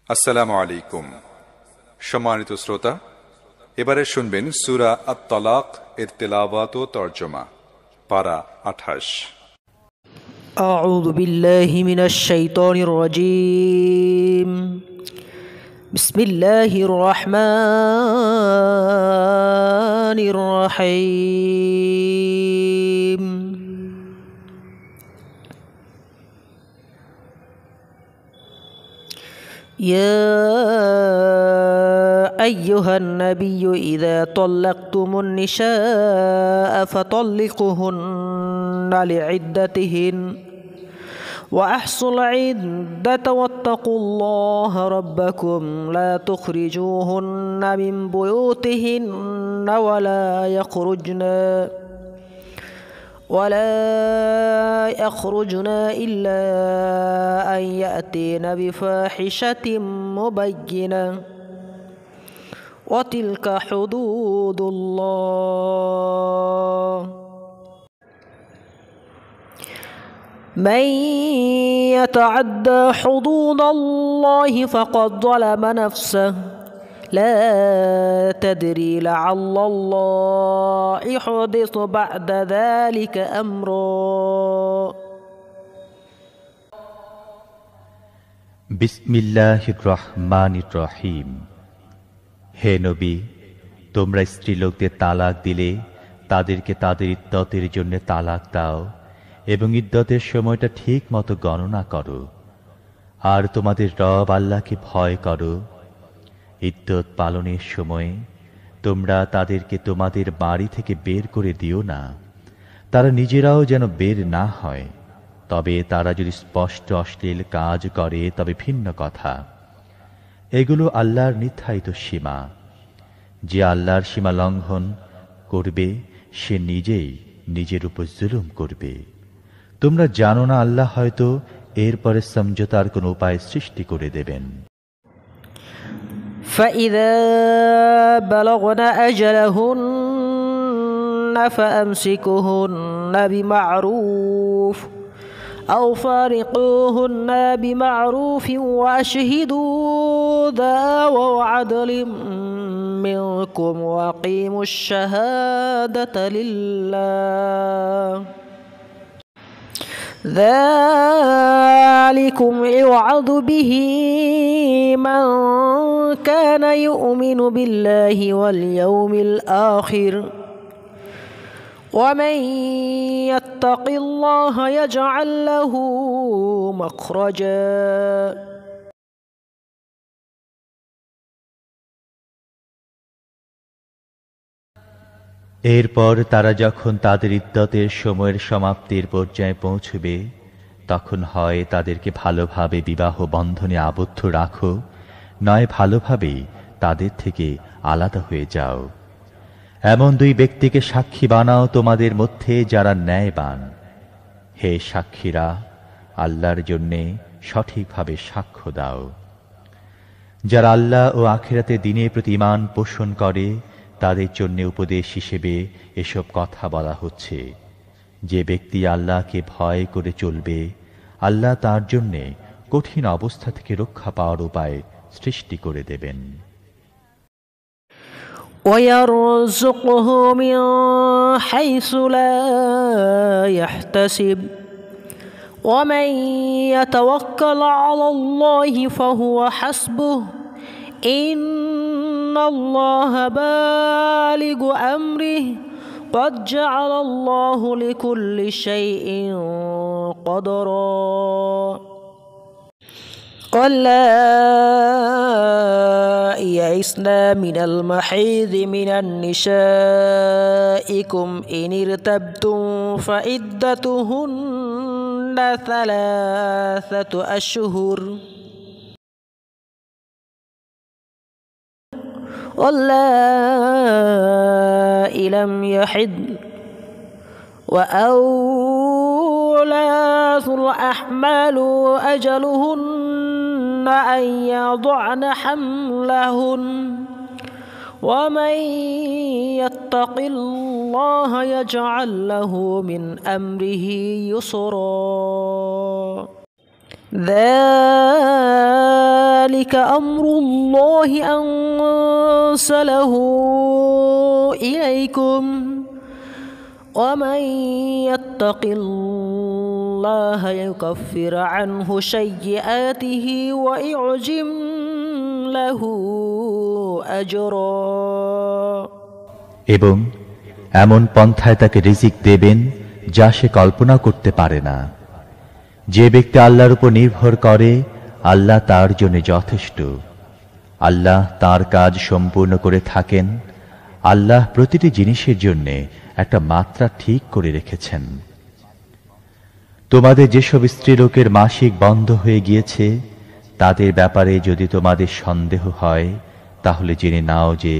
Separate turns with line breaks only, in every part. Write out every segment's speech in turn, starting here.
আসসালামু আলাইকুম। সম্মানিত শ্রোতা, এবারে শুনবেন সূরা আত-তালাক এর তেলাওয়াত ও তরজমা, পারা 28।
أعوذ بالله من الشيطان الرجيم. بسم الله الرحمن الرحيم. يا أيها النبي إذا طلقتم النساء فطلقوهن لعدتهن وأحصوا العدة واتقوا الله ربكم لا تخرجوهن من بيوتهن ولا يخرجن إلا أن يأتين بفاحشة مبينة وتلك حدود الله من يتعدى حدود الله فقد ظلم نفسه لا تدري لعل الله يحدث بعد ذلك أمرا.
বিসমিল্লাহির রহমানির রহিম। হে নবী, তোমরা স্ত্রীলোকদের তালাক দিলে তাদেরকে তাদের ইদ্দতের জন্য তালাক দাও এবং ইদ্দতের সময়টা ঠিক মতো গণনা করো, আর তোমাদের রব আল্লাহকে ভয় করো। ইদ্দত পালনের সময় তোমরা তাদেরকে তোমাদের বাড়ি থেকে বের করে দিও না, তারা নিজেরাও যেন বের না হয়। তবে তারা যদি স্পষ্ট অশ্লীল কাজ করে তবে ভিন্ন কথা। এগুলো আল্লাহর নির্ধারিত সীমা। যে আল্লাহর সীমা লঙ্ঘন করবে সে নিজেই নিজের উপর জুলুম করবে। তোমরা জানো না আল্লাহ হয়তো এরপরে সমঝোতার কোন উপায় সৃষ্টি করে দেবেন।
فإذا بلغن أجلهن فأمسكوهن بمعروف أو فارقوهن بمعروف وأشهدوا ذوي عدل منكم وأقيموا الشهادة لله ذلكم يوعظ به من كان يؤمن بالله واليوم الآخر ومن يتق الله يجعل له مخرجا.
এরপর তারা যখন তাদের ইদ্দতের সময়ের সমাপ্তির পর্যায়ে পৌঁছবে তখন হয় তাদেরকে ভালোভাবে বিবাহ বন্ধনে আবদ্ধ রাখো, নয় ভালোভাবেই তাদের থেকে আলাদা হয়ে যাও। এমন দুই ব্যক্তিকে সাক্ষী বানাও তোমাদের মধ্যে যারা ন্যায়বান। হে সাক্ষীরা, আল্লাহর জন্যে সঠিকভাবে সাক্ষ্য দাও। যারা আল্লাহ ও আখিরাতে দিনের প্রতি ঈমান পোষণ করে তাদের জন্য উপদেশ হিসেবে এসব কথা বলা হচ্ছে। যে ব্যক্তি আল্লাহকে ভয় করে চলবে, আল্লাহ তার জন্য কঠিন অবস্থা থেকে রক্ষা পাওয়ার উপায় সৃষ্টি করে দেবেন।
ويرزقه من حيث لا يحتسب ومن يتوكل على الله فهو حسبه إن الله بالغ أمره قد جعل الله لكل شيء قدرا. واللائي يئسن من المحيض من نسائكم إن ارتبتم فعدتهن 3 أشهر واللائي لم يحضن وأولاة الأحمال أجلهن أن يضعن حملهن ومن يتق الله يجعل له من أمره يسرا. ذلك ذلك أمر الله أنزله إليكم ومن يتق الله يكفر عنه سيئاته ويعظم له أجرا
এবং এমন পন্থায় তাকে রিজিক দেবেন যা সে কল্পনা করতে পারে না। যে ব্যক্তি আল্লাহর উপর নির্ভর করে আল্লাহ তার জন্য যথেষ্ট। আল্লাহ তার কাজ সম্পূর্ণ করে থাকেন। আল্লাহ প্রতিটি জিনিসের জন্য একটা মাত্রা ঠিক করে রেখেছেন। তোমাদের যেসব স্ত্রীলোকের মাসিক বন্ধ হয়ে গিয়েছে তাদের ব্যাপারে যদি তোমাদের সন্দেহ হয় তাহলে জেনে নাও যে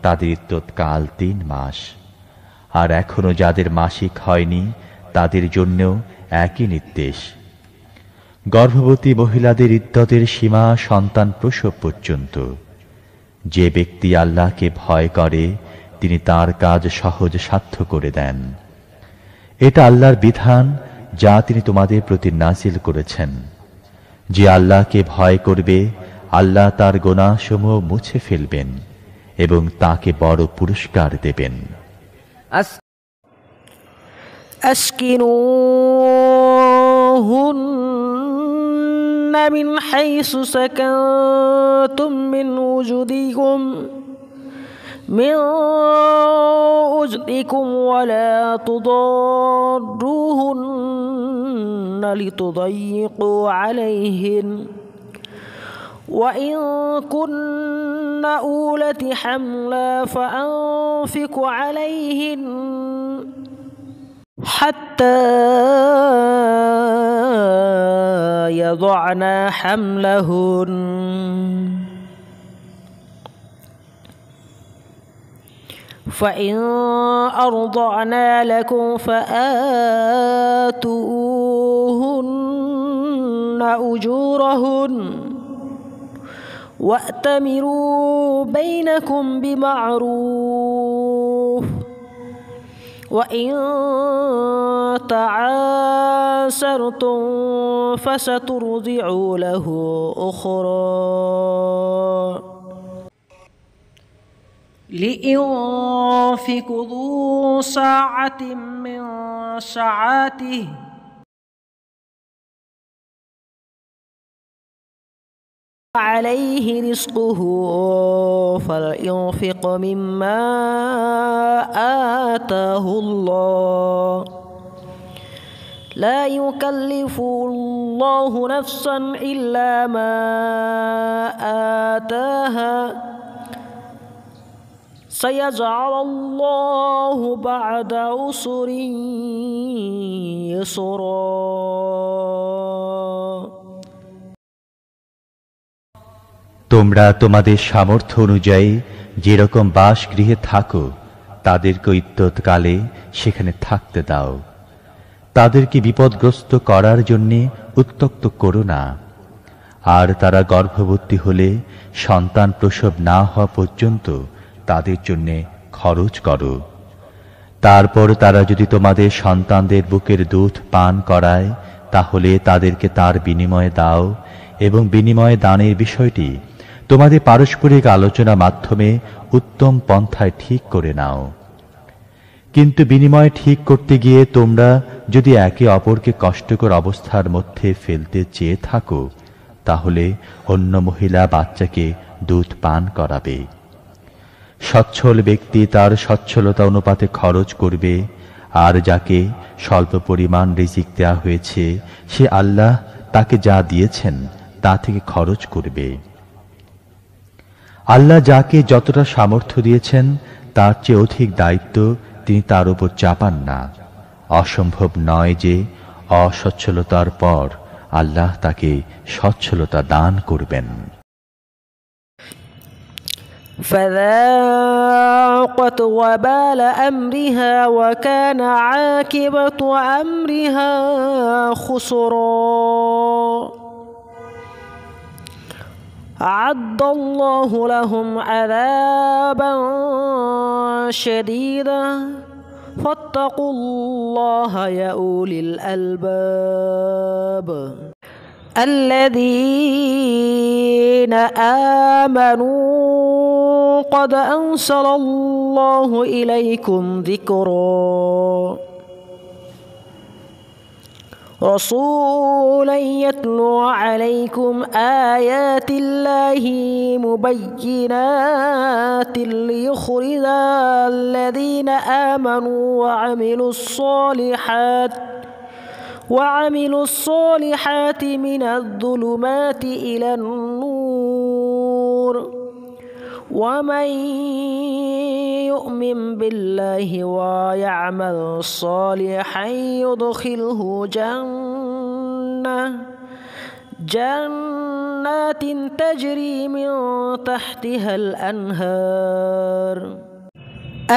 তাদের ইদ্যৎকাল 3 মাস। আর এখনো যাদের মাসিক হয়নি তাদের জন্যও একই নির্দেশ। গর্ভবতী মহিলাদের ইদ্যতের সীমা সন্তান প্রসব পর্যন্ত। যে ব্যক্তি আল্লাহকে ভয় করে তিনি তার কাজ সহজ সাধ্য করে দেন। এটা আল্লাহর বিধান যা তিনি তোমাদের প্রতি নাজিল করেছেন। যে আল্লাহকে ভয় করবে আল্লাহ তার গুনাহসমূহ মুছে ফেলবেন এবং তাকে বড় পুরস্কার দেবেন।
أسكنوهن من حيث سكنتم من وجدكم ولا تضاروهن لتضيقوا عليهن وإن كن أولة حملا فأنفقوا عليهن حتى يضعن حملهن فإن أرضعن لكم فآتوهن أجورهن وأتمروا بينكم بمعروف وإن تعاسرتم فسترضع له أخرى لينفق ذو ساعة من سعته عليه رزقه فلينفق مما آتاه الله لا يكلف الله نفسا إلا ما آتاها سيجعل الله بعد عسر يسرا
তোমরা তোমাদের সামর্থ্য অনুযায়ী যেরকম বাসগৃহে থাকো তাদেরকে ইদ্যৎকালে সেখানে থাকতে দাও। তাদেরকে বিপদগ্রস্ত করার জন্য উত্ত্যক্ত করো না। আর তারা গর্ভবতী হলে সন্তান প্রসব না হওয়া পর্যন্ত তাদের জন্য খরচ করো। তারপর তারা যদি তোমাদের সন্তানদের বুকের দুধ পান করায় তাহলে তাদেরকে তার বিনিময়ে দাও এবং বিনিময়ে দানের বিষয়টি তোমাদের পারস্পরিক আলোচনার মাধ্যমে উত্তম পন্থায় ঠিক করে নাও। কিন্তু বিনিময় ঠিক করতে গিয়ে তোমরা যদি একে অপরকে কষ্টকর অবস্থার মধ্যে ফেলতে চেয়ে থাকো তাহলে অন্য মহিলা বাচ্চাকে দুধ পান করাবে। সচ্ছল ব্যক্তি তার সচ্ছলতা অনুপাতে খরচ করবে, আর যাকে স্বল্প পরিমাণ রিজিক দেয়া হয়েছে সে আল্লাহ তাকে যা দিয়েছেন তা থেকে খরচ করবে। আল্লাহ যাকে যতটা সামর্থ্য দিয়েছেন তার চেয়ে অধিক দায়িত্ব তিনি তার উপর চাপান না। অসম্ভব নয় যে অসচ্ছলতার পর আল্লাহ তাকে সচ্ছলতা দান করবেন।
فذاقت وبال أمرها وكان عاقبة أمرها خسرا أعد الله لهم عذابا شديدا فاتقوا الله يا أولي الألباب الذين الذين آمنوا قد أنزل الله إليكم ذكرا رسولا يتلو عليكم آيات الله مبينات ليخرج الذين آمنوا وعملوا الصالحات من الظلمات إلى النور ومن يؤمن بالله ويعمل صالحا يدخله جنات تجري من تحتها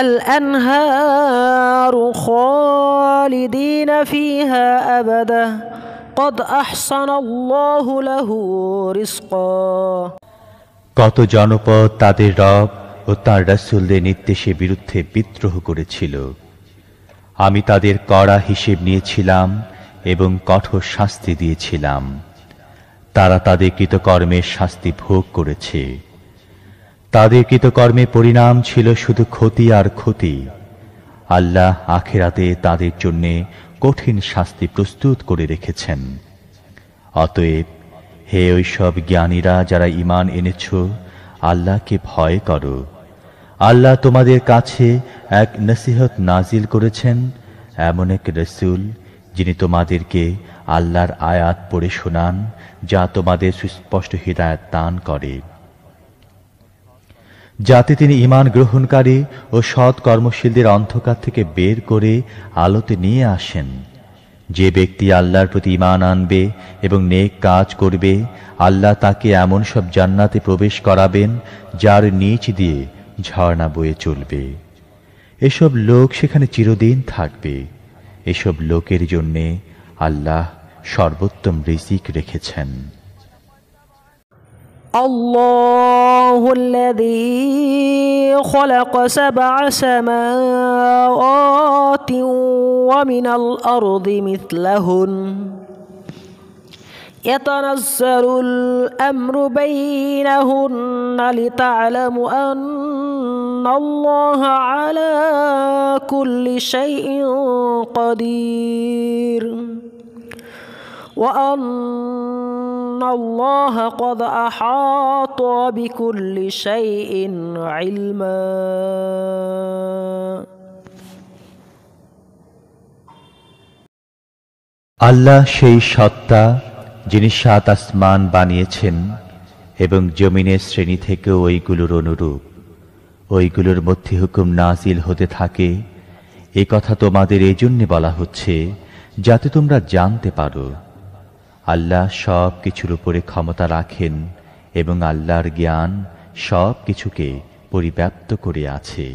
الأنهار خالدين فيها أبدا قد أحسن الله له رزقا
কত জনপদ তাদের রব ও তাঁর রাসূলদের নির্দেশের বিরুদ্ধে বিদ্রোহ করেছিল। আমি তাদের কড়া হিসেব নিয়েছিলাম এবং কঠোর শাস্তি দিয়েছিলাম। তারা তাদের কৃতকর্মের শাস্তি ভোগ করেছে। তাদের কৃতকর্মের পরিণাম ছিল শুধু ক্ষতি আর ক্ষতি। আল্লাহ আখিরাতে তাদের জন্য কঠিন শাস্তি প্রস্তুত করে রেখেছেন। অতএব হে ওইসব জ্ঞানীরা যারা ঈমান এনেছ, আল্লাহকে ভয় করো। আল্লাহ তোমাদের কাছে এক নসিহত নাজিল করেছেন, এমন এক রাসূল যিনি তোমাদেরকে আল্লাহর আয়াত পড়ে শোনান, যা তোমাদের সুস্পষ্ট হিদায়াত দান করে, যাতে তিনি ঈমান গ্রহণকারী ও সৎ কর্মশীলদের অন্ধকার থেকে বের করে আলোতে নিয়ে আসেন। যে ব্যক্তি আল্লাহর প্রতি ঈমান আনবে এবং নেক কাজ করবে, আল্লাহ তাকে এমন সব জান্নাতে প্রবেশ করাবেন যার নিচ দিয়ে ঝর্ণা বয়ে চলবে। এসব লোক সেখানে চিরদিন থাকবে। এসব লোকের জন্যে আল্লাহ সর্বোত্তম রিজিক রেখেছেন।
الله الذي خلق 7 سماوات ومن الأرض مثلهن يتنزل الأمر بينهن لتعلموا أن الله على كل شيء قدير وأن الله قد أحاط بكل شيء علما
আল্লাহ সেই সত্তা যিনি 7 আসমান বানিয়েছেন এবং জমিনের শ্রেণী থেকে ওইগুলোর অনুরূপ। ওইগুলোর মধ্যে হুকুম নাজিল হতে থাকে। এ কথা তোমাদের এই জন্যে বলা হচ্ছে যাতে তোমরা জানতে পারো আল্লাহ সব কিছুর উপরে ক্ষমতা রাখেন এবং আল্লাহর জ্ঞান সব কিছুকে পরিব্যাপ্ত করে আছে।